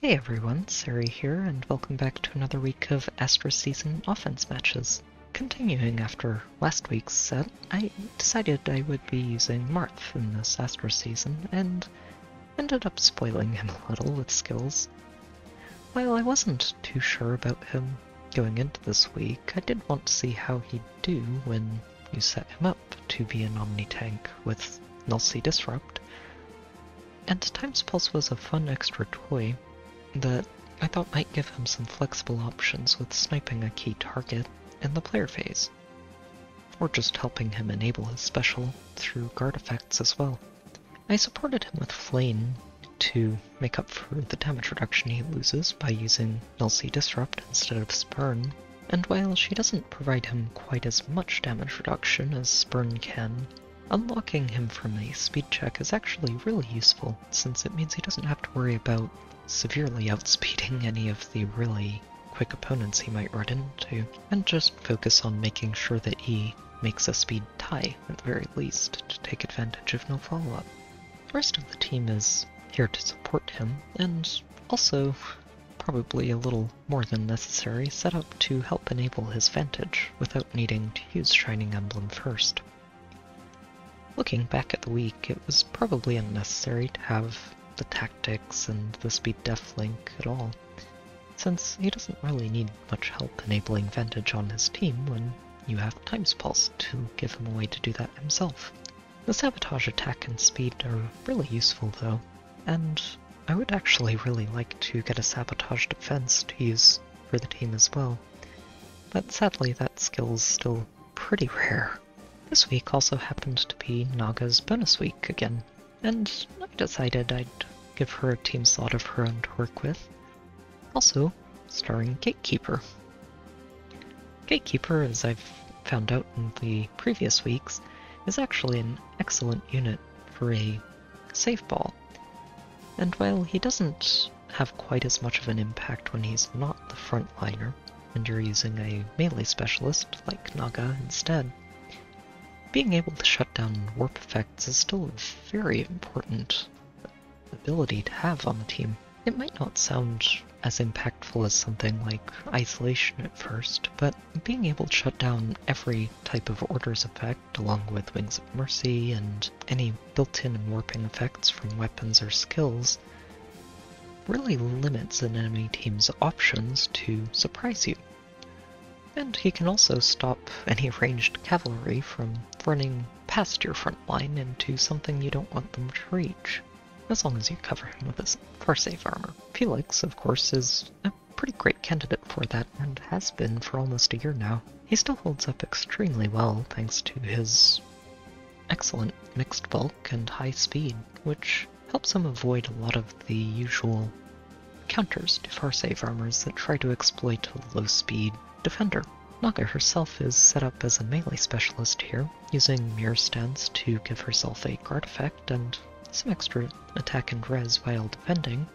Hey everyone, Sari here, and welcome back to another week of Astra Season offense matches. Continuing after last week's set, I decided I would be using Marth in this Astra Season, and ended up spoiling him a little with skills. While I wasn't too sure about him going into this week, I did want to see how he'd do when you set him up to be an omnitank with Null Disrupt. And Time's Pulse was a fun extra toy that I thought might give him some flexible options with sniping a key target in the player phase, or just helping him enable his special through guard effects as well. I supported him with Flame to make up for the damage reduction he loses by using Null Disrupt instead of Spurn, and while she doesn't provide him quite as much damage reduction as Spurn can, unlocking him from a speed check is actually really useful, since it means he doesn't have to worry about severely outspeeding any of the really quick opponents he might run into, and just focus on making sure that he makes a speed tie, at the very least, to take advantage of no follow-up. The rest of the team is here to support him, and also, probably a little more than necessary, set up to help enable his Vantage without needing to use Shining Emblem first. Looking back at the week, it was probably unnecessary to have the tactics and the speed def link at all, since he doesn't really need much help enabling Vantage on his team when you have Time's Pulse to give him a way to do that himself. The sabotage attack and speed are really useful though, and I would actually really like to get a sabotage defense to use for the team as well, but sadly that skill's still pretty rare. This week also happened to be Naga's bonus week again, and I decided I'd give her a team slot of her own to work with, also starring Gatekeeper. Gatekeeper, as I've found out in the previous weeks, is actually an excellent unit for a save ball, and while he doesn't have quite as much of an impact when he's not the frontliner, and you're using a melee specialist like Naga instead, being able to shut down warp effects is still a very important ability to have on the team. It might not sound as impactful as something like Isolation at first, but being able to shut down every type of Orders effect along with Wings of Mercy and any built-in and warping effects from weapons or skills really limits an enemy team's options to surprise you. And he can also stop any ranged cavalry from running past your front line into something you don't want them to reach, as long as you cover him with his Farsave armor. Felix, of course, is a pretty great candidate for that, and has been for almost a year now. He still holds up extremely well thanks to his excellent mixed bulk and high speed, which helps him avoid a lot of the usual counters to Farsave armors that try to exploit a low speed defender. Naga herself is set up as a melee specialist here, using Mirror Stance to give herself a guard effect and some extra attack and res while defending,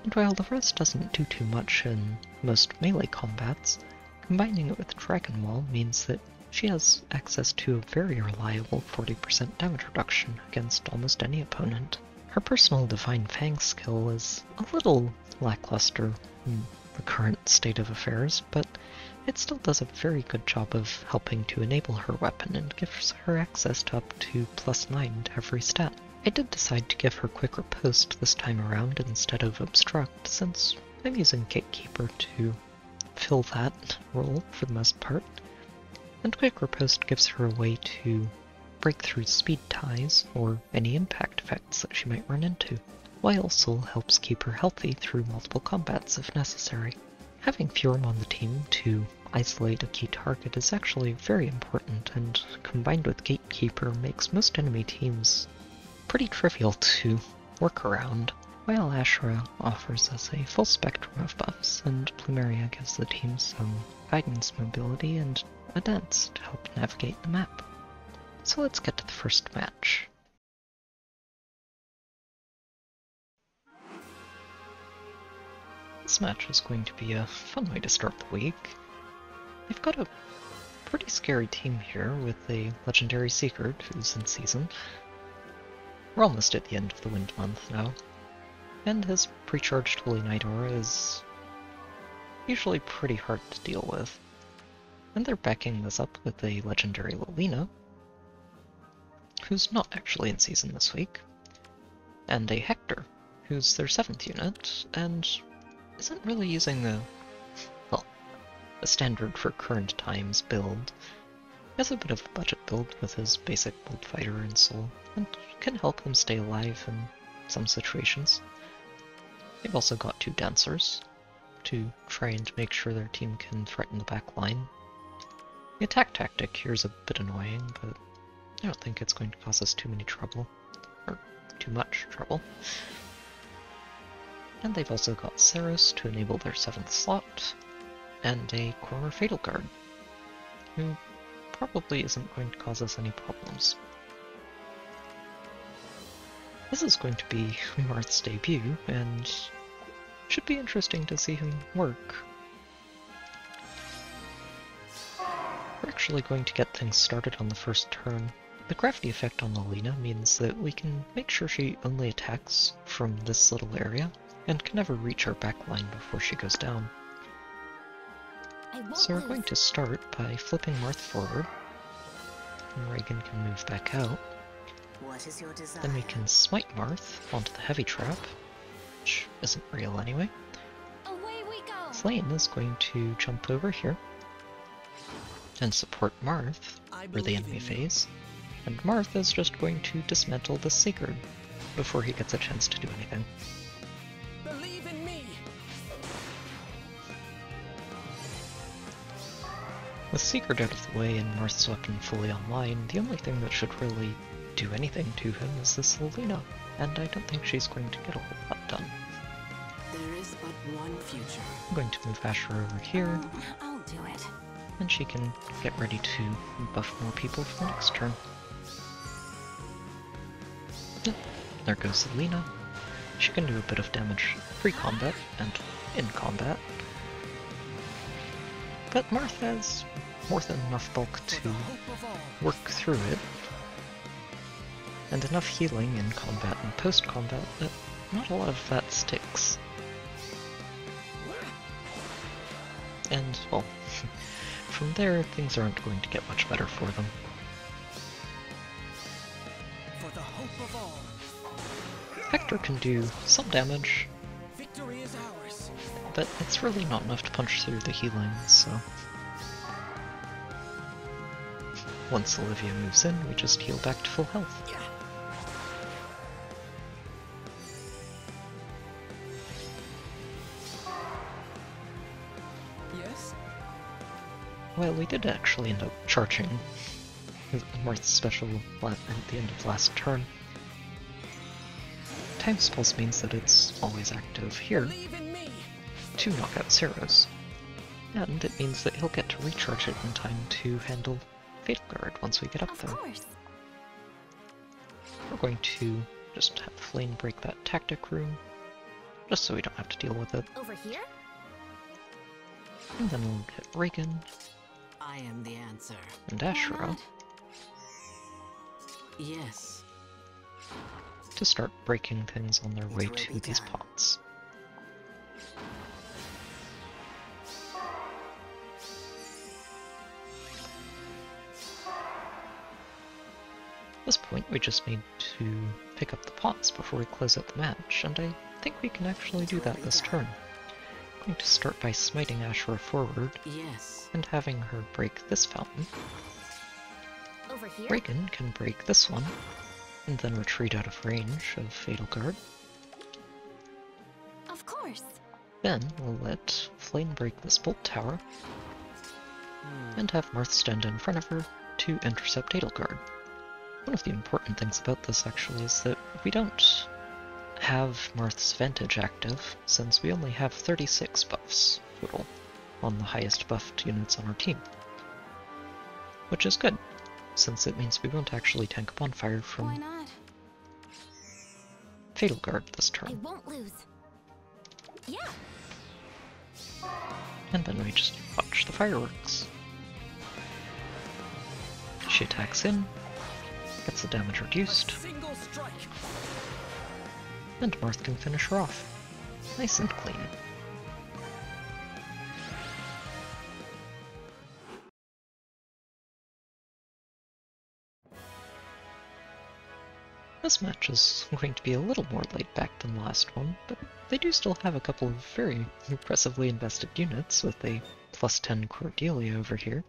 and while the res doesn't do too much in most melee combats, combining it with Dragon Wall means that she has access to a very reliable 40% damage reduction against almost any opponent. Her personal Divine Fang skill is a little lackluster in the current state of affairs, but it still does a very good job of helping to enable her weapon and gives her access to up to +9 to every stat. I did decide to give her Quick Riposte this time around instead of Obstruct, since I'm using Gatekeeper to fill that role for the most part, and Quick Riposte gives her a way to break through speed ties or any impact effects that she might run into, while also helps keep her healthy through multiple combats if necessary. Having Furum on the team to isolate a key target is actually very important, and combined with Gatekeeper makes most enemy teams pretty trivial to work around, while Ashera offers us a full spectrum of buffs, and Plumeria gives the team some guidance mobility and a dance to help navigate the map. So let's get to the first match. This match is going to be a fun way to start the week. They've got a pretty scary team here with a legendary Seeker who's in season. We're almost at the end of the Wind Month now. and his pre-charged Holy Knight aura is usually pretty hard to deal with. And they're backing this up with a legendary Lilina, who's not actually in season this week, and a Hector, who's their 7th unit, and isn't really using a standard for current times build. He has a bit of a budget build with his basic Bolt Fighter and Soul, and can help him stay alive in some situations. They've also got 2 Dancers to try and make sure their team can threaten the back line. The attack tactic here is a bit annoying, but I don't think it's going to cause us too many trouble, or too much trouble. And they've also got Saros to enable their 7th slot, and a Corner Fatal Guard, who probably isn't going to cause us any problems. This is going to be Marth's debut, and should be interesting to see him work. We're actually going to get things started on the first turn. The gravity effect on Lilina means that we can make sure she only attacks from this little area, and can never reach our backline before she goes down. So we're going to start by flipping Marth forward, and Reagan can move back out. What is your desire? Then we can smite Marth onto the heavy trap, which isn't real anyway. Away we go. Flame is going to jump over here and support Marth for the enemy phase, and Marth is just going to dismantle the Sigurd before he gets a chance to do anything. Believe in me. With Sigurd out of the way and Marth's weapon fully online, the only thing that should really do anything to him is this Lilina, and I don't think she's going to get a whole lot done. There is but one future. I'm going to move Ashera over here, I'll do it. and she can get ready to buff more people for the next turn. Yep, there goes Lilina. She can do a bit of damage pre-combat and in combat, but Marth has more than enough bulk to work through it, and enough healing in combat and post-combat that not a lot of that sticks. And, well, from there, things aren't going to get much better for them. For the hope of all. Hector can do some damage, Victory is ours. but it's really not enough to punch through the healing, so... Once Olivia moves in, we just heal back to full health. Yeah. Yes? Well, we did actually end up charging Marth's special at the end of last turn. Time's Pulse means that it's always active here Believe in me. to knock out Saros, and it means that he'll get to recharge it in time to handle Fatal Guard once we get up there. Of course. We're going to just have Flame break that tactic room, just so we don't have to deal with it. Over here? And then we'll get Reagan I am the answer. and Ashera Yes. to start breaking things on their way It will to be these done. pots. At this point, we just need to pick up the pots before we close out the match, and I think we can actually do that this turn. I'm going to start by smiting Ashera forward Yes. and having her break this fountain. Over here? Reagan can break this one, and then retreat out of range of Fatal Guard. Of course. Then we'll let Flame break this Bolt Tower, and have Marth stand in front of her to intercept Fatal Guard. One of the important things about this actually is that we don't have Marth's Vantage active, since we only have 36 buffs total on the highest buffed units on our team. Which is good, since it means we won't actually tank a bonfire Why from not? Fatal Guard this I turn. won't lose. Yeah. And then we just watch the fireworks. She attacks in, gets the damage reduced, Single strike. And Marth can finish her off. Nice and clean. This match is going to be a little more laid back than the last one, but they do still have a couple of very impressively invested units with a +10 Cordelia over here.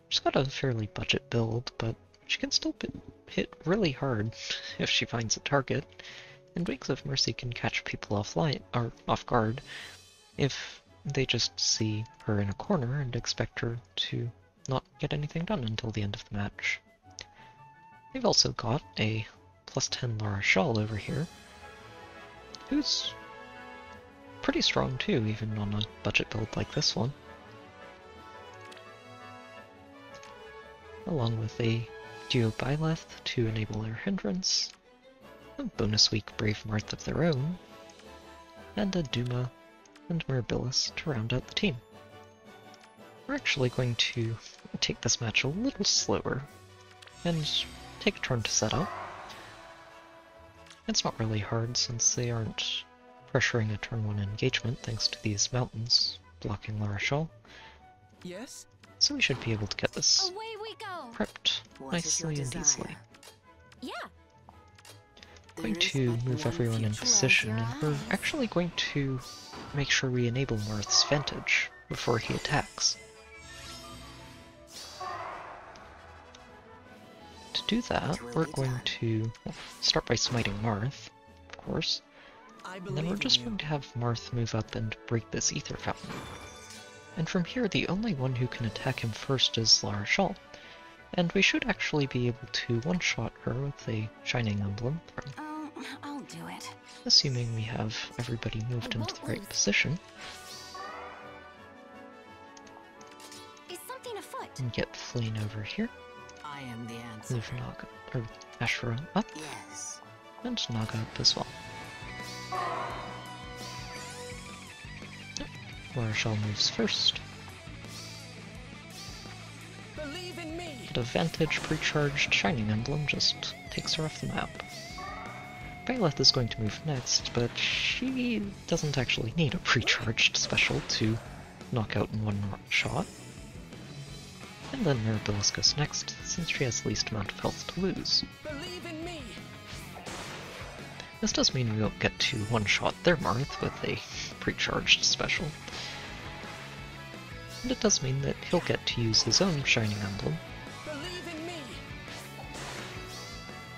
She's got a fairly budget build, but she can still hit really hard if she finds a target, and Wings of Mercy can catch people off guard if they just see her in a corner and expect her to not get anything done until the end of the match. They've also got a +10 Lara Shawl over here, who's pretty strong too, even on a budget build like this one. Along with a Duo Byleth to enable their hindrance, a bonus week Brave Marth of their own, and a Duma and Mirabilis to round out the team. We're actually going to take this match a little slower and take a turn to set up. It's not really hard since they aren't pressuring a turn 1 engagement thanks to these mountains blocking Lara Shawl. Yes? So we should be able to get this Away we go. prepped nicely and easily. Yeah. Going to move everyone in position, and we're actually going to make sure we enable Marth's Vantage before he attacks. To do that, we're going to start by smiting Marth, of course, and then we're just going to have Marth move up and break this Aether Fountain. And from here, the only one who can attack him first is Lara Shawl, and we should actually be able to one-shot her with a Shining Emblem, I'll do it. assuming we have everybody moved into the right position, Is something afoot? and get Flame over here, I am the answer. move Naga, or Ashera up, Yes. and Naga up as well. Lara Shawl moves first. Believe in me. But a Vantage pre-charged Shining Emblem just takes her off the map. Byleth is going to move next, but she doesn't actually need a pre-charged special to knock out in one shot. And then Mirabilis goes next, since she has the least amount of health to lose. Believe in me. This does mean we won't get to one-shot their Marth with a pre-charged special. And it does mean that he'll get to use his own Shining Emblem, Believe in me.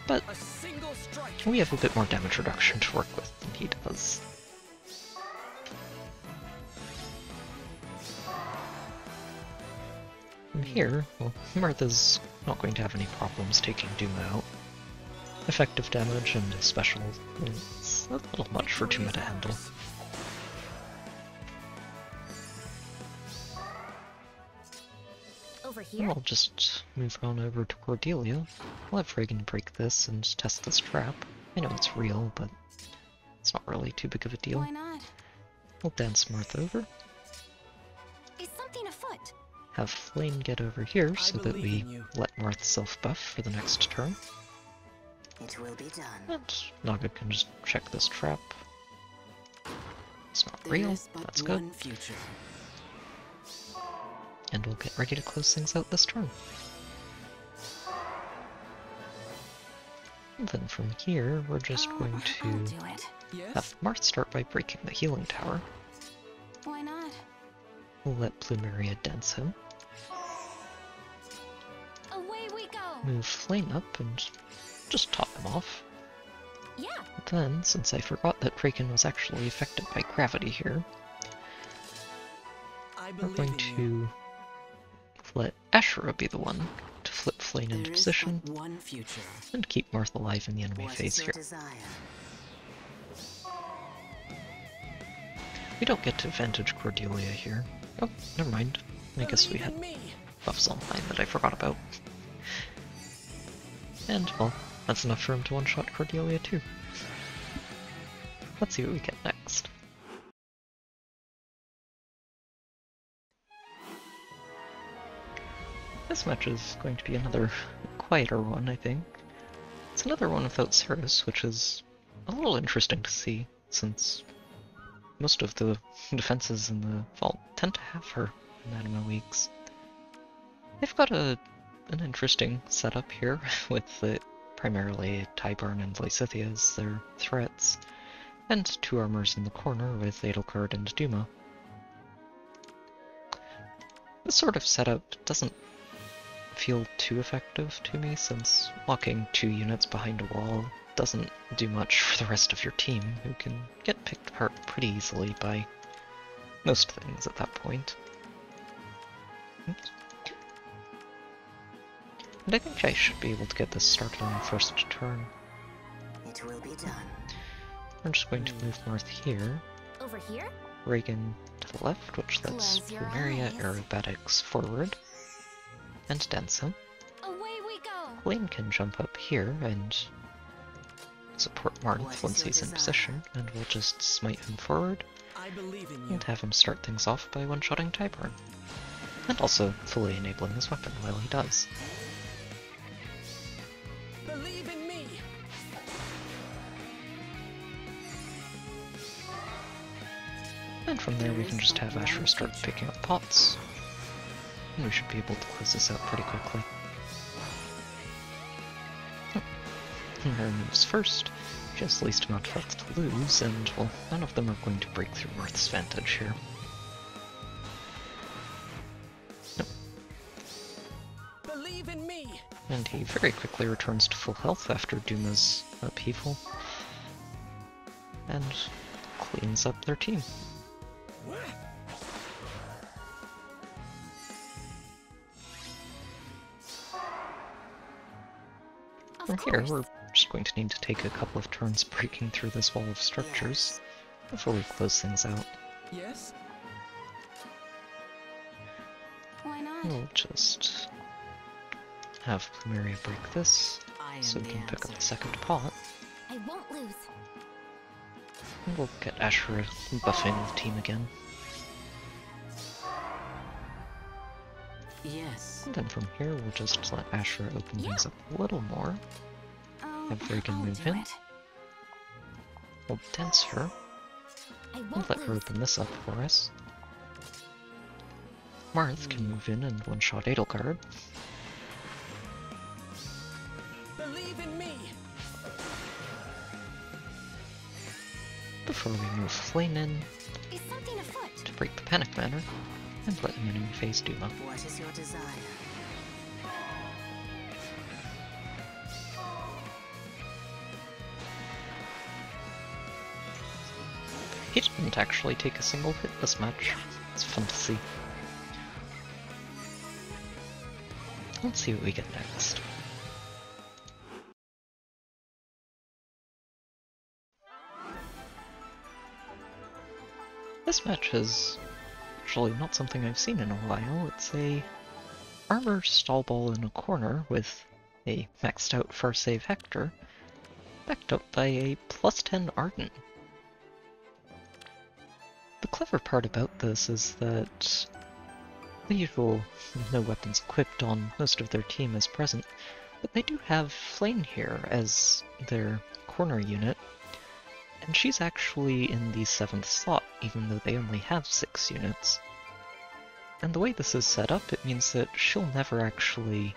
but A single strike. we have a bit more damage reduction to work with than he does. From here, well, Martha's not going to have any problems taking Duma out. Effective damage and special is a little much for Duma to handle. Over here? I'll just move on over to Cordelia. I'll have Reagan break this and test this trap. I know it's real, but it's not really too big of a deal. Why not? We'll dance Marth over, Is something afoot? have Flame get over here so that we believe in you. let Marth self-buff for the next turn, It will be done. and Naga can just check this trap. It's not There real, is but that's good, one future. and we'll get ready to close things out this turn. And then from here, we're just going I'll to do it. Yes? have Marth start by breaking the healing tower. Why not? We'll let Plumeria dance him, Away we go. move Flame up, and just top him off. Yeah. Then, since I forgot that Kraken was actually affected by gravity here, I we're believe going in you. to let Ashera be the one to flip Flame into There is position but one future. and keep Marth alive in the enemy What phase is your here. desire? We don't get to Vantage Cordelia here. Oh, never mind. I guess we Believe had in me. buffs online that I forgot about. And, well, that's enough for him to one-shot Cordelia too. Let's see what we get next. This match is going to be another quieter one, I think. It's another one without Cirrus, which is a little interesting to see, since most of the defenses in the vault tend to have her in anima weeks. They've got an interesting setup here, with primarily Tyburn and Lysithea as their threats, and two armors in the corner with Edelgard and Duma. This sort of setup doesn't feel too effective to me, since locking 2 units behind a wall doesn't do much for the rest of your team, who can get picked apart pretty easily by most things at that point. Oops. And I think I should be able to get this started on the first turn. It will be done. I'm just going to move Marth here, Over here? Reagan to the left, which lets Close your Plumeria eyes. Aerobatics forward, and Densa. Away we go! Lane can jump up here and support What Marth is once your he's in desire? position, and we'll just smite him forward, I believe in you. and have him start things off by one-shotting Tyburn. And also fully enabling his weapon while he does. Believe in me. And from there we can just have Ashera start picking up pots, and we should be able to close this out pretty quickly. Mary moves first. She has the least amount of health to lose, and, well, none of them are going to break through Marth's vantage here. Nope. Believe in me. And he very quickly returns to full health after Duma's upheaval, and cleans up their team. From here, we're just going to need to take a couple of turns breaking through this wall of structures before we close things out. Yes? Why not? We'll just have Plumeria break this, I am so we the can pick up answer. the second pot, I won't lose. and we'll get Ashera buffing the team again. Yes. And then from here, we'll just let Ashera open things up a little more. Have Reagan I'll move do in. it. We'll dense her, I and won't let her lose. open this up for us. Marth can move in and one-shot Edelgard. Believe in me. Before we move Flame in Is something afoot? to break the Panic Manor, and let the enemy phase Duma. What is your desire? He didn't actually take a single hit this match. It's fun to see. Let's see what we get next. This match is actually not something I've seen in a while. It's a armor stall ball in a corner with a maxed out far save Hector, backed up by a +10 Arden. The clever part about this is that the usual no weapons equipped on most of their team is present, but they do have Flame here as their corner unit, and she's actually in the 7th slot, even though they only have 6 units. And the way this is set up, it means that she'll never actually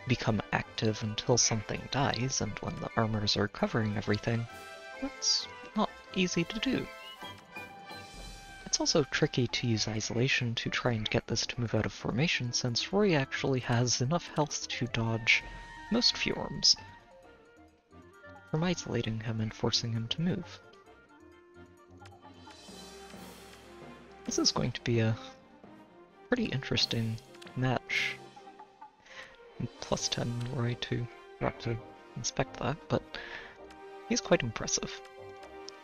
become active until something dies, and when the armors are covering everything, that's not easy to do. It's also tricky to use isolation to try and get this to move out of formation, since Rory actually has enough health to dodge most Fjorms from isolating him and forcing him to move. This is going to be a pretty interesting match. +10 Rory too. We'll have to inspect that, but he's quite impressive.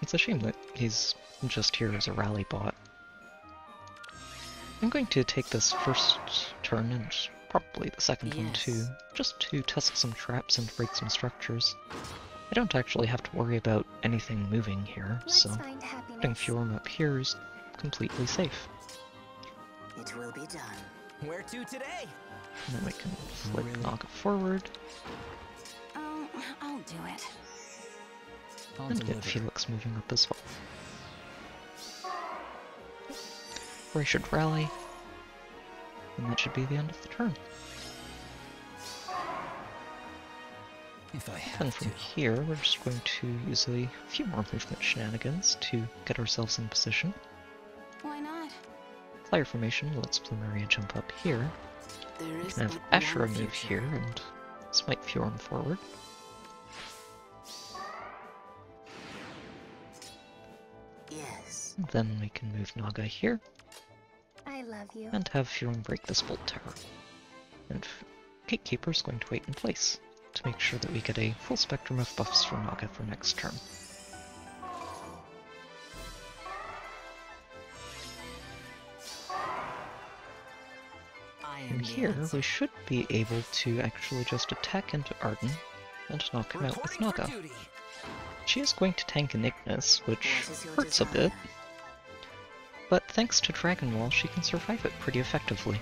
It's a shame that he's just here as a rally bot. I'm going to take this first turn, and probably the second one too, just to test some traps and break some structures. I don't actually have to worry about anything moving here, Let's so find putting happiness. Fjorm up here is completely safe. It will be done. Where to today? And then we can flick Naga forward, I'll do it. I'll and get deliver. Felix moving up as well. Or I should rally, and that should be the end of the turn. If I And have from to. here, we're just going to use a few more movement shenanigans to get ourselves in position. Why not? Flyer formation lets Plumeria jump up here. There We is can have but Ashera one move future. here and smite Fjorm forward. Yes. Then we can move Naga here I love you. and have Fjorm break this bolt tower. And Gatekeeper's going to wait in place to make sure that we get a full spectrum of buffs for Naga for next turn. I am And the here answer. we should be able to actually just attack into Arden and knock him out with Reporting for Naga. duty. She is going to tank an Ignis, which What is your hurts a desire? bit, but thanks to Dragon Wall she can survive it pretty effectively.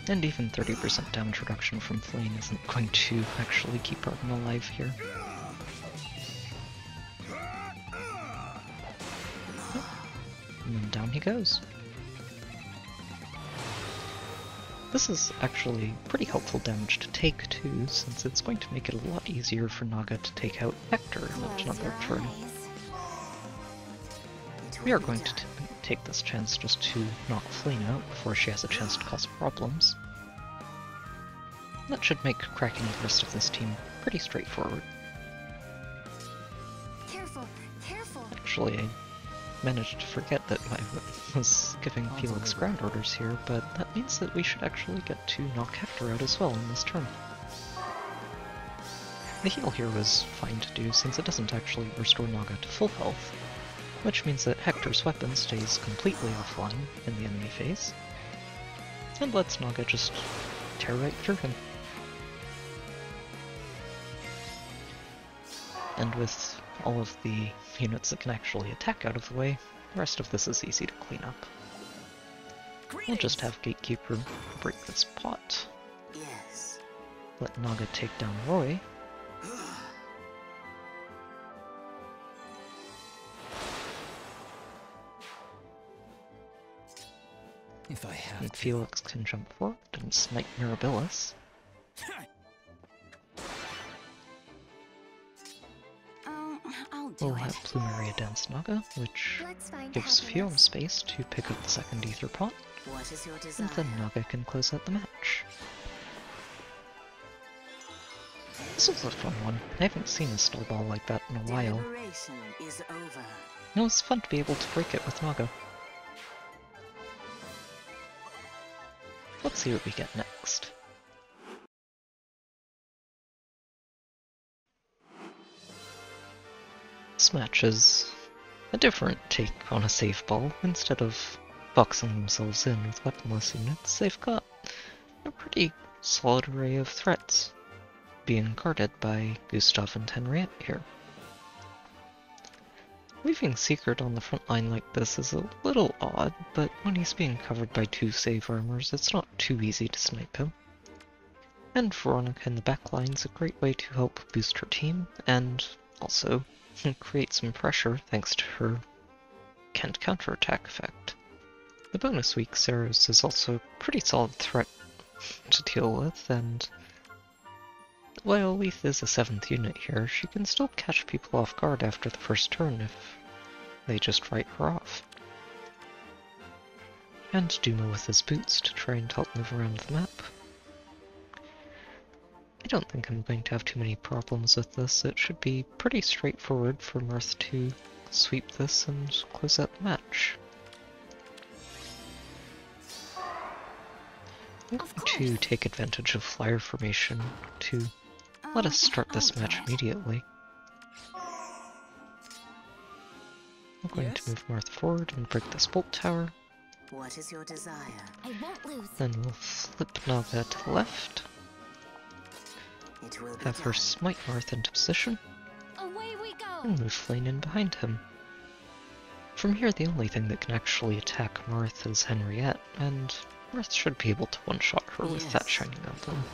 And even 30% damage reduction from Flame isn't going to actually keep Arden alive here. And then down he goes. This is actually pretty helpful damage to take too, since it's going to make it a lot easier for Naga to take out Hector in Close another your turn. eyes. It We will are be going to done. take this chance just to knock Flame out before she has a chance to cause problems. That should make cracking the rest of this team pretty straightforward. Careful, careful. Actually, I managed to forget that I was giving Felix ground orders here, but that means that we should actually get to knock Hector out as well in this turn. The heal here was fine to do since it doesn't actually restore Naga to full health, which means that Hector's weapon stays completely offline in the enemy phase, and lets Naga just tear right through him. And with all of the units that can actually attack out of the way, the rest of this is easy to clean up. We'll just have Gatekeeper break this pot, Yes. let Naga take down Roy, If I have and to. Felix can jump forward and snipe Mirabilis. I'll do We'll it. have Plumeria dance Naga, which Let's find gives Fjorm happiness. space to pick up the second Aether pot, What is your desire? and then Naga can close out the match. This was a fun one. I haven't seen a stall ball like that in a while. Deliberation is over. It was fun to be able to break it with Naga. Let's see what we get next. This match is a different take on a safe ball. Instead of boxing themselves in with weaponless units, they've got a pretty solid array of threats being guarded by Gustav and Henriette here. Leaving Secret on the front line like this is a little odd, but when he's being covered by two save armors, it's not too easy to snipe him. And Veronica in the back line's a great way to help boost her team, and also create some pressure thanks to her Kent counterattack effect. The bonus weak Ceres is also a pretty solid threat to deal with, and while Leith is a 7th unit here, she can still catch people off guard after the first turn if they just write her off. And Duma with his boots to try and help move around the map. I don't think I'm going to have too many problems with this. It should be pretty straightforward for Marth to sweep this and close out the match. I'm going to take advantage of flyer formation to let us start this I'll do match it. immediately. I'm going Yes? to move Marth forward and break this bolt tower. What is your desire? I won't lose. Then we'll flip Naga to the left, It will be have her done. smite Marth into position, Away we go. and move Flame in behind him. From here, the only thing that can actually attack Marth is Henriette, and Marth should be able to one-shot her with that Yes. Shining Emblem.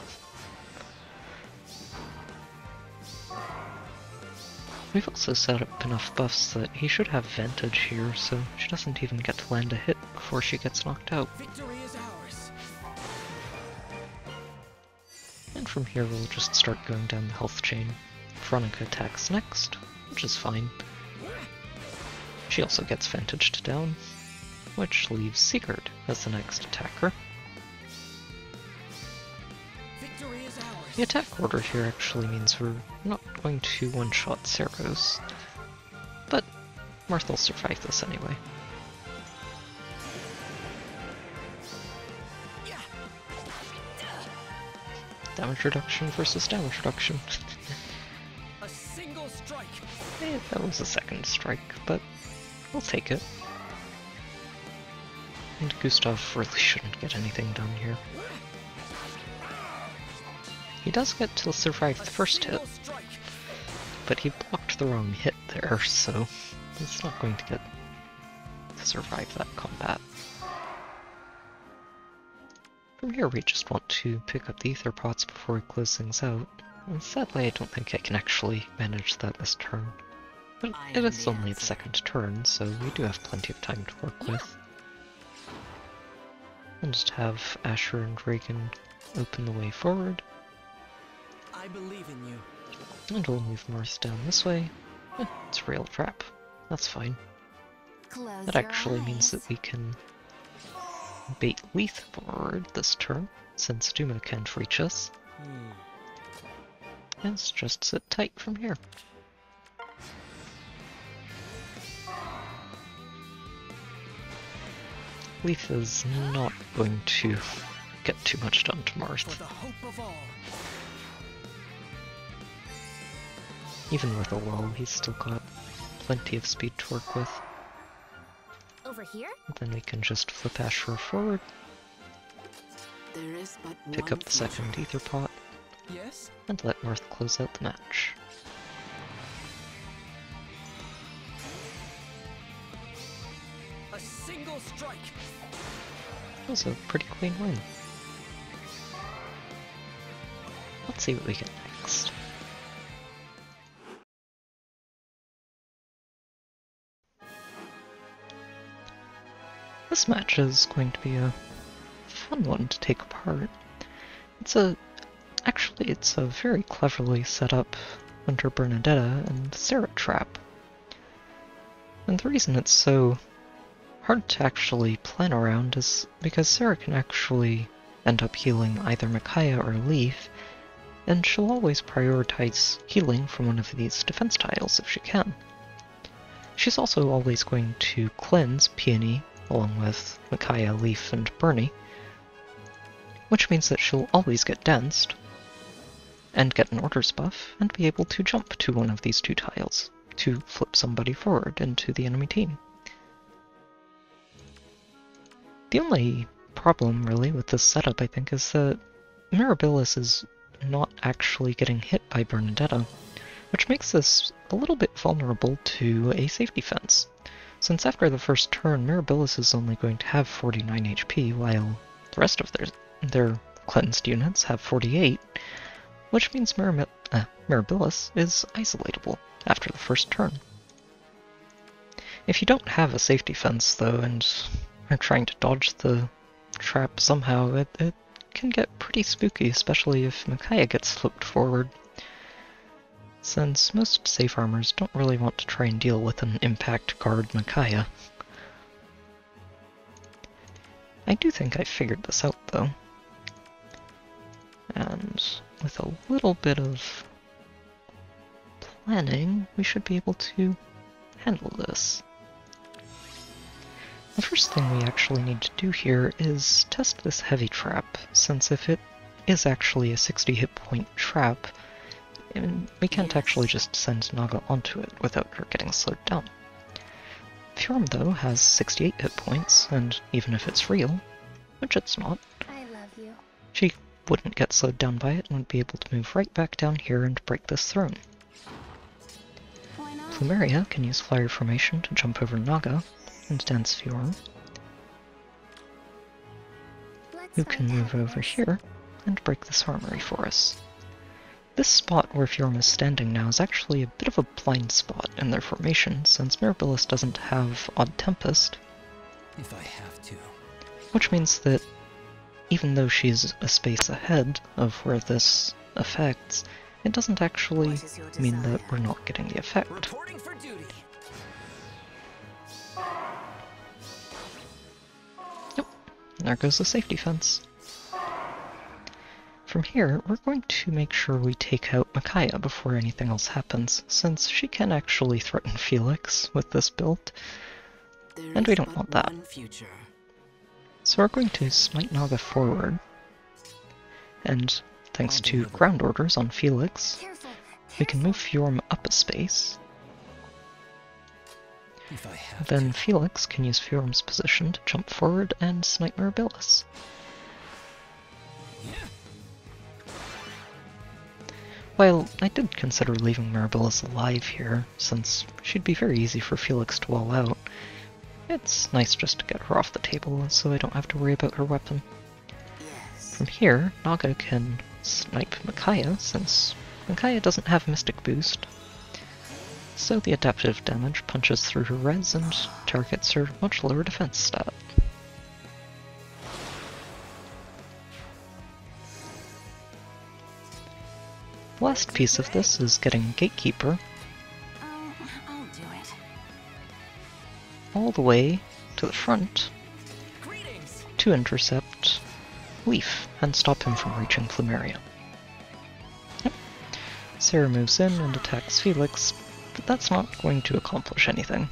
We've also set up enough buffs that he should have Vantage here, so she doesn't even get to land a hit before she gets knocked out. Victory is ours. And from here we'll just start going down the health chain. Veronica attacks next, which is fine. She also gets Vantaged down, which leaves Sigurd as the next attacker. Victory is ours. The attack order here actually means we're not going to one-shot Ceros, but Marth will survive this anyway. Damage reduction versus damage reduction. A single strike. That was a second strike, but we'll take it. And Gustav really shouldn't get anything done here. He does get to survive the first hit, but he blocked the wrong hit there, so he's not going to get to survive that combat. From here we just want to pick up the Aether pots before we close things out, and sadly I don't think I can actually manage that this turn. But it is only the second turn, so we do have plenty of time to work with. And just have Ashera and Reagan open the way forward. I believe in you. And we'll move Marth down this way. It's a real trap. That's fine. Close That your actually means that eyes. we can bait Leith forward this turn, since Duma can't reach us. Let's just sit tight from here. Leith is not going to get too much done to For Marth. the hope of all. Even with a lull, he's still got plenty of speed to work with. Over here? Then we can just flip Ashera forward, There is but pick one up the second Aether pot, Yes? and let Marth close out the match. A single strike. That was a pretty clean win. Let's see what we get next. This match is going to be a fun one to take apart. Actually it's a very cleverly set up under Bernadetta and Sarah trap. And the reason it's so hard to actually plan around is because Sarah can actually end up healing either Micaiah or Leaf, and she'll always prioritize healing from one of these defense tiles if she can. She's also always going to cleanse Peony along with Micaiah, Leaf, and Bernie, which means that she'll always get danced, and get an orders buff, and be able to jump to one of these two tiles to flip somebody forward into the enemy team. The only problem, really, with this setup, I think, is that Mirabilis is not actually getting hit by Bernadetta, which makes this a little bit vulnerable to a safe defense, since after the first turn, Mirabilis is only going to have 49 HP, while the rest of their cleansed units have 48, which means Mirabilis is isolatable after the first turn. If you don't have a safe defense, though, and are trying to dodge the trap somehow, it can get pretty spooky, especially if Micaiah gets flipped forward, since most safe armors don't really want to try and deal with an impact guard Micaiah. I do think I figured this out, though, and with a little bit of planning, we should be able to handle this. The first thing we actually need to do here is test this heavy trap, since if it is actually a 60 hit point trap, we can't actually just send Naga onto it without her getting slowed down. Fjorm, though, has 68 hit points, and even if it's real, which it's not, I love you. she wouldn't get slowed down by it and would be able to move right back down here and break this throne. Why not? Plumeria can use Flyer Formation to jump over Naga and dance Fjorm, Let's who fight can move over happiness. here and break this armory for us. This spot where Fjorm is standing now is actually a bit of a blind spot in their formation, since Mirabilis doesn't have Odd Tempest, If I have to. which means that even though she's a space ahead of where this affects, it doesn't actually What is your mean desire? that we're not getting the effect. Reporting for duty. There goes the safety fence. From here, we're going to make sure we take out Micaiah before anything else happens, since she can actually threaten Felix with this build, There and is we don't but want that. one future. So we're going to smite Naga forward, and thanks I'll to deliver. ground orders on Felix, Careful. we can move Fjorm up a space. If I have Then to. Felix can use Fjorm's position to jump forward and snipe Mirabilis. Yeah. While I did consider leaving Mirabilis alive here, since she'd be very easy for Felix to wall out, it's nice just to get her off the table so I don't have to worry about her weapon. Yes. From here, Naga can snipe Micaiah, since Micaiah doesn't have Mystic Boost. So the adaptive damage punches through her res and targets her much lower defense stat. The last piece of this is getting Gatekeeper I'll do it. all the way to the front Greetings. to intercept Leaf and stop him from reaching Plumeria. Yep. Sarah moves in and attacks Felix, but that's not going to accomplish anything.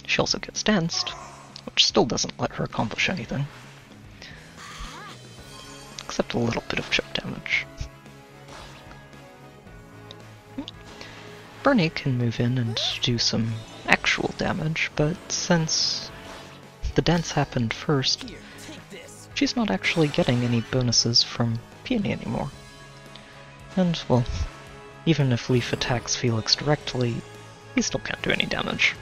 She also gets danced, which still doesn't let her accomplish anything. Except a little bit of chip damage. Bernie can move in and do some actual damage, but since the dance happened first, Here, take this. she's not actually getting any bonuses from Peony anymore. And, well, even if Leaf attacks Felix directly, he still can't do any damage.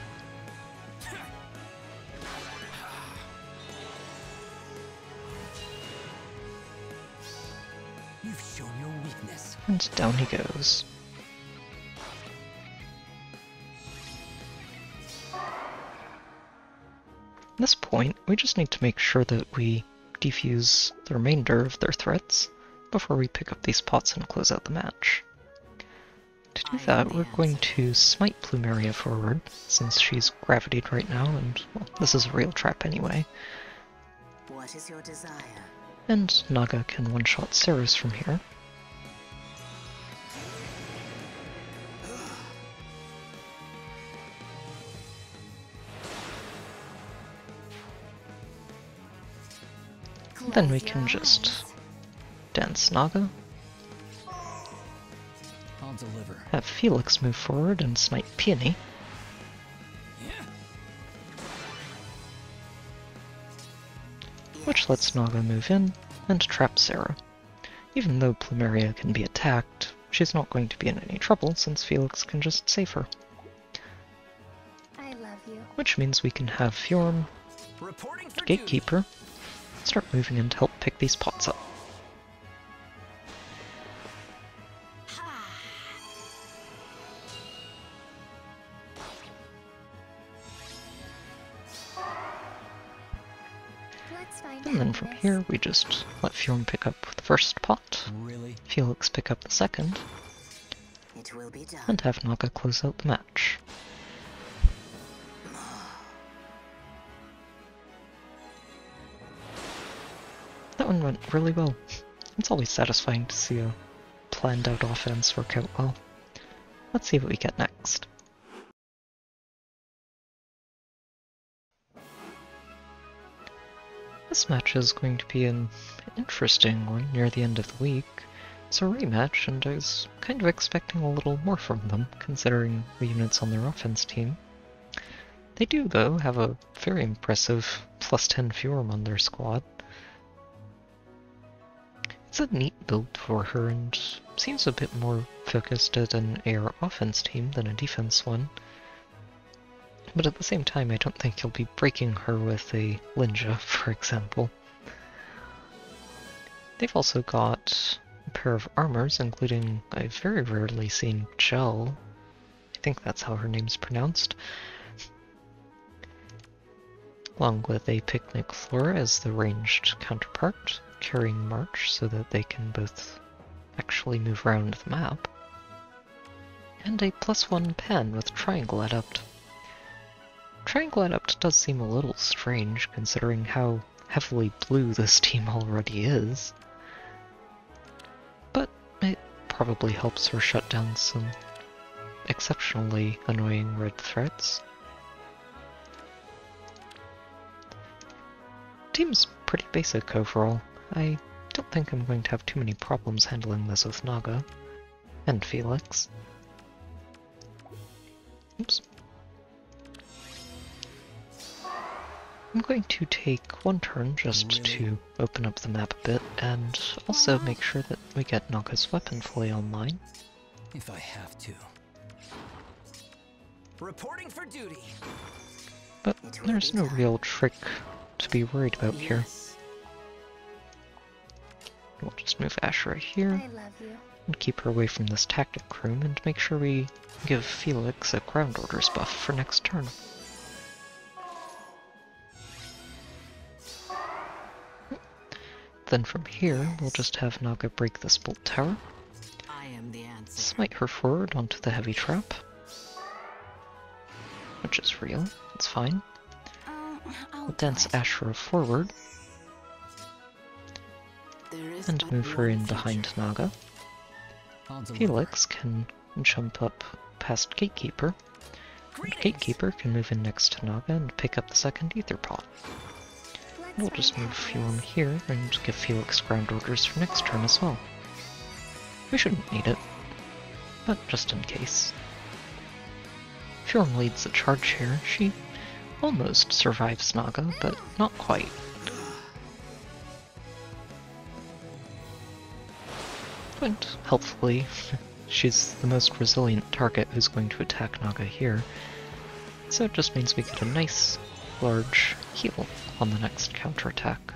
You've shown your weakness. And down he goes. At this point, we just need to make sure that we defuse the remainder of their threats before we pick up these pots and close out the match. To do that, we're going to smite Plumeria forward, since she's gravitied right now, and, well, this is a real trap anyway. What is your desire? And Naga can one-shot Ceres from here. Then we can just dance Naga, I'll deliver. have Felix move forward and snipe Peony, Yeah. which lets Naga move in and trap Sarah. Even though Plumeria can be attacked, she's not going to be in any trouble since Felix can just save her. I love you. Which means we can have Fjorm, Reporting for duty. Gatekeeper, start moving in to help pick these pots up. Let's find And then from here, we just let Fjorm pick up the first pot, Really? Felix pick up the second, It will be done. and have Naga close out the match. That one went really well. It's always satisfying to see a planned out offense work out well. Let's see what we get next. This match is going to be an interesting one near the end of the week. It's a rematch, and I was kind of expecting a little more from them, considering the units on their offense team. They do, though, have a very impressive plus 10 Fjorm on their squad. It's a neat build for her, and seems a bit more focused at an AR offense team than a defense one. But at the same time, I don't think you'll be breaking her with a Linja, for example. They've also got pair of armors, including a very rarely seen Gel. I think that's how her name's pronounced. Along with a Picnic Flora as the ranged counterpart, carrying March so that they can both actually move around the map. And a +1 pen with Triangle Adept. Triangle Adept does seem a little strange considering how heavily blue this team already is. But it probably helps her shut down some exceptionally annoying red threats. Team's pretty basic overall. I don't think I'm going to have too many problems handling this with Naga and Felix. Oops. I'm going to take one turn just to open up the map a bit and also make sure that we get Naga's weapon fully online. If I have to. Reporting for duty. But there's no real trick to be worried about here. We'll just move Ashera here I love you. and keep her away from this tactic room and make sure we give Felix a ground orders buff for next turn. Then from here, we'll just have Naga break this bolt tower, I am the answer. smite her forward onto the heavy trap, which is real, it's fine. I'll We'll dance Ashera forward There is and but move her in one behind future. Naga. I'll deliver. Felix can jump up past Gatekeeper, and Gatekeeper can move in next to Naga and pick up the second Aether pot. We'll just move Fume here and give Felix ground orders for next turn as well. We shouldn't need it, but just in case. Fume leads the charge here. She almost survives Naga, but not quite. And helpfully, she's the most resilient target who's going to attack Naga here, so it just means we get a nice, large heal on the next counterattack.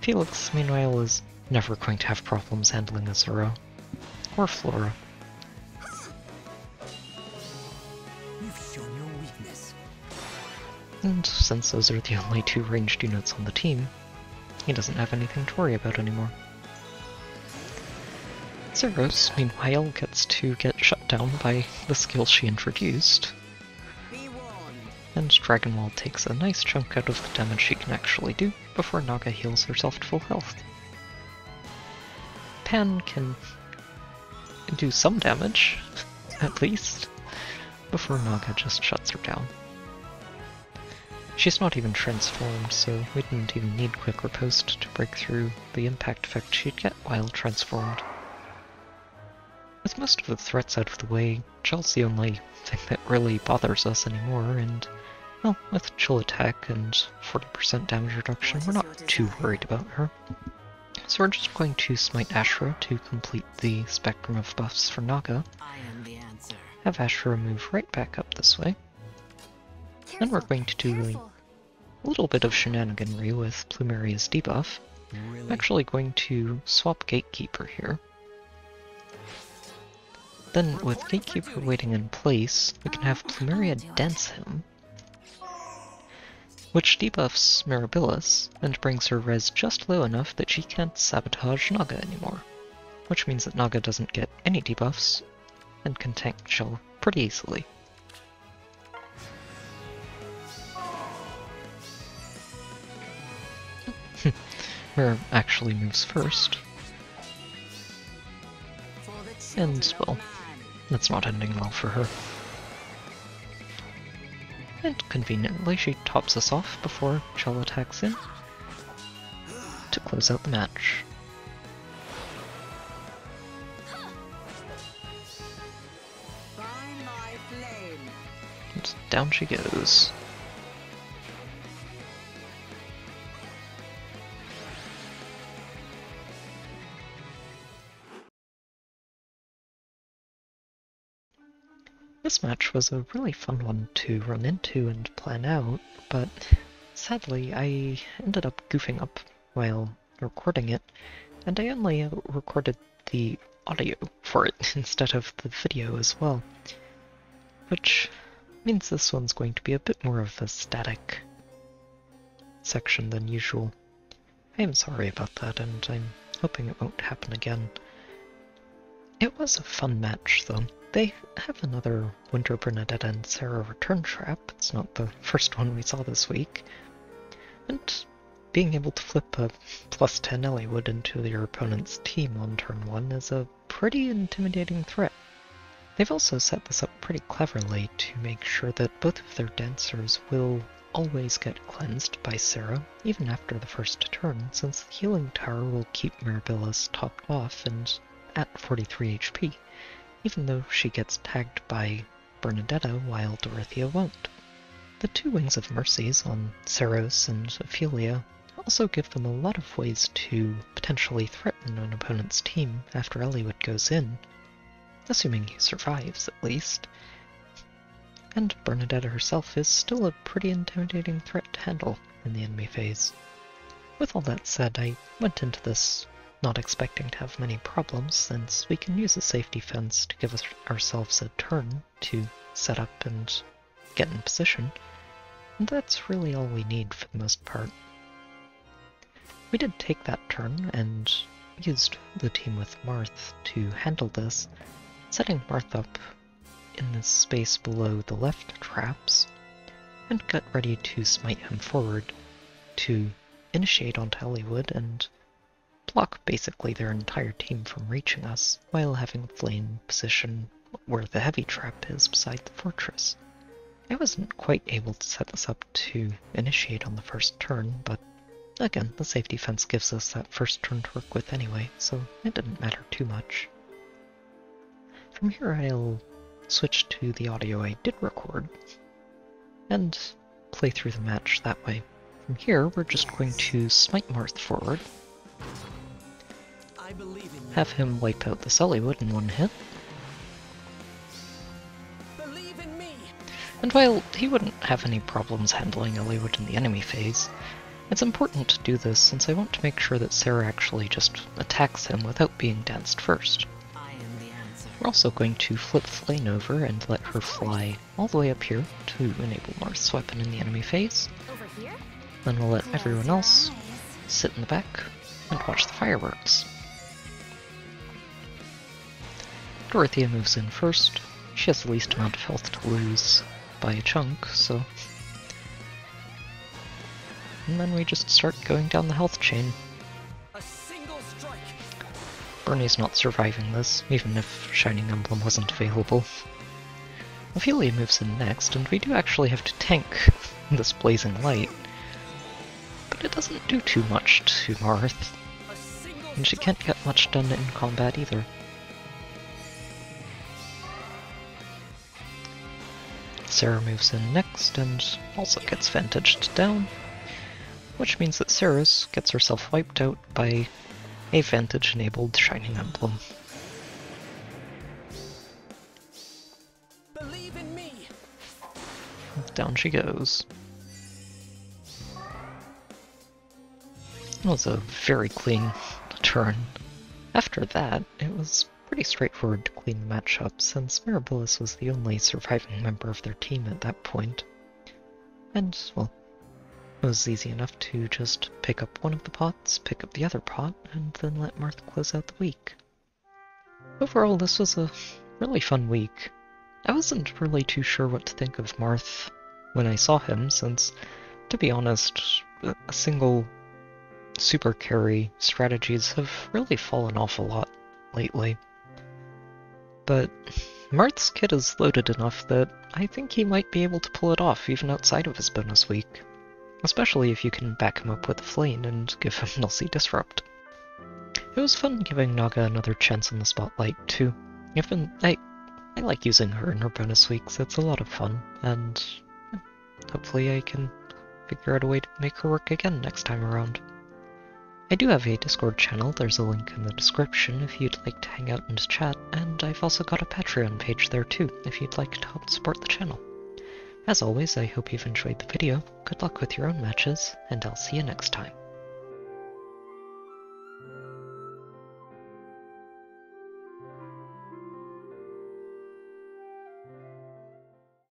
Felix, meanwhile, is never going to have problems handling a Zero, or Flora. You've shown your weakness. And since those are the only two ranged units on the team, he doesn't have anything to worry about anymore. Zeros, meanwhile, gets to get shut down by the skill she introduced, Be warned. and Dragon Wall takes a nice chunk out of the damage she can actually do before Naga heals herself to full health. Pan can do some damage, at least, before Naga just shuts her down. She's not even transformed, so we didn't even need Quick Riposte to break through the impact effect she'd get while transformed. With most of the threats out of the way, Gel's the only thing that really bothers us anymore, and, well, with Chill Attack and 40% damage reduction, we're not too worried about her. So we're just going to smite Ashera to complete the spectrum of buffs for Naga, I am the answer. have Ashera move right back up this way, and we're going to do a little bit of shenaniganry with Plumeria's debuff. I'm Really? actually going to swap Gatekeeper here. Then, with Gatekeeper waiting in place, we can have Plumeria dance him, which debuffs Mirabilis and brings her res just low enough that she can't sabotage Naga anymore, which means that Naga doesn't get any debuffs and can tank Gel pretty easily. Mir actually moves first, For the children and, of well, man. that's not ending well for her. And conveniently, she tops us off before Gel attacks in to close out the match. Find my flame. And down she goes. This match was a really fun one to run into and plan out, but sadly I ended up goofing up while recording it and I only recorded the audio for it instead of the video as well, which means this one's going to be a bit more of a static section than usual. I am sorry about that, and I'm hoping it won't happen again. It was a fun match, though. They have another Winter Bernadetta and Sarah return trap. It's not the first one we saw this week. And being able to flip a +10 Elliewood into your opponent's team on turn 1 is a pretty intimidating threat. They've also set this up pretty cleverly to make sure that both of their dancers will always get cleansed by Sarah, even after the first turn, since the healing tower will keep Mirabilla's topped off and at 43 HP, even though she gets tagged by Bernadetta while Dorothea won't. The two Wings of Mercies on Saros and Ophelia also give them a lot of ways to potentially threaten an opponent's team after Elliewood goes in, assuming he survives at least. And Bernadetta herself is still a pretty intimidating threat to handle in the enemy phase. With all that said, I went into this not expecting to have many problems, since we can use a safety fence to give ourselves a turn to set up and get in position, and that's really all we need for the most part. We did take that turn and used the team with Marth to handle this, setting Marth up in this space below the left traps, and got ready to smite him forward to initiate onto Elliewood and block basically their entire team from reaching us, while having Flame position where the heavy trap is beside the fortress. I wasn't quite able to set this up to initiate on the first turn, but again, the safety fence gives us that first turn to work with anyway, so it didn't matter too much. From here I'll switch to the audio I did record, and play through the match that way. From here, we're just going to smite Marth forward, I believe in you. have him wipe out the Elliewood in one hit, Believe in me. and while he wouldn't have any problems handling Elliewood in the enemy phase, it's important to do this since I want to make sure that Sarah actually just attacks him without being danced first. I am the answer. We're also going to flip Flame over and let her fly all the way up here to enable Marth's weapon in the enemy phase. Over here? Then we'll let everyone else Eyes. sit in the back and watch the fireworks. Dorothea moves in first. She has the least amount of health to lose by a chunk, so... And then we just start going down the health chain. A single strike. Bernie's not surviving this, even if Shining Emblem wasn't available. Ophelia moves in next, and we do actually have to tank this blazing light. But it doesn't do too much to Marth, A single and she can't get much done in combat either. Sarah moves in next, and also gets vantaged down, which means that Sarah's gets herself wiped out by a Vantage-enabled Shining Emblem. believe in me. Down she goes. It was a very clean turn. After that, it was pretty straightforward to clean the match up, since Mirabilis was the only surviving member of their team at that point. And, well, it was easy enough to just pick up one of the pots, pick up the other pot, and then let Marth close out the week. Overall, this was a really fun week. I wasn't really too sure what to think of Marth when I saw him, since, to be honest, a single super carry strategies have really fallen off a lot lately. But Marth's kit is loaded enough that I think he might be able to pull it off even outside of his bonus week. Especially if you can back him up with a Flame and give him Nullsea Disrupt. It was fun giving Naga another chance in the spotlight too. I like using her in her bonus weeks, it's a lot of fun, and hopefully I can figure out a way to make her work again next time around. I do have a Discord channel, there's a link in the description if you'd like to hang out and chat, and I've also got a Patreon page there too, if you'd like to help support the channel. As always, I hope you've enjoyed the video, good luck with your own matches, and I'll see you next time.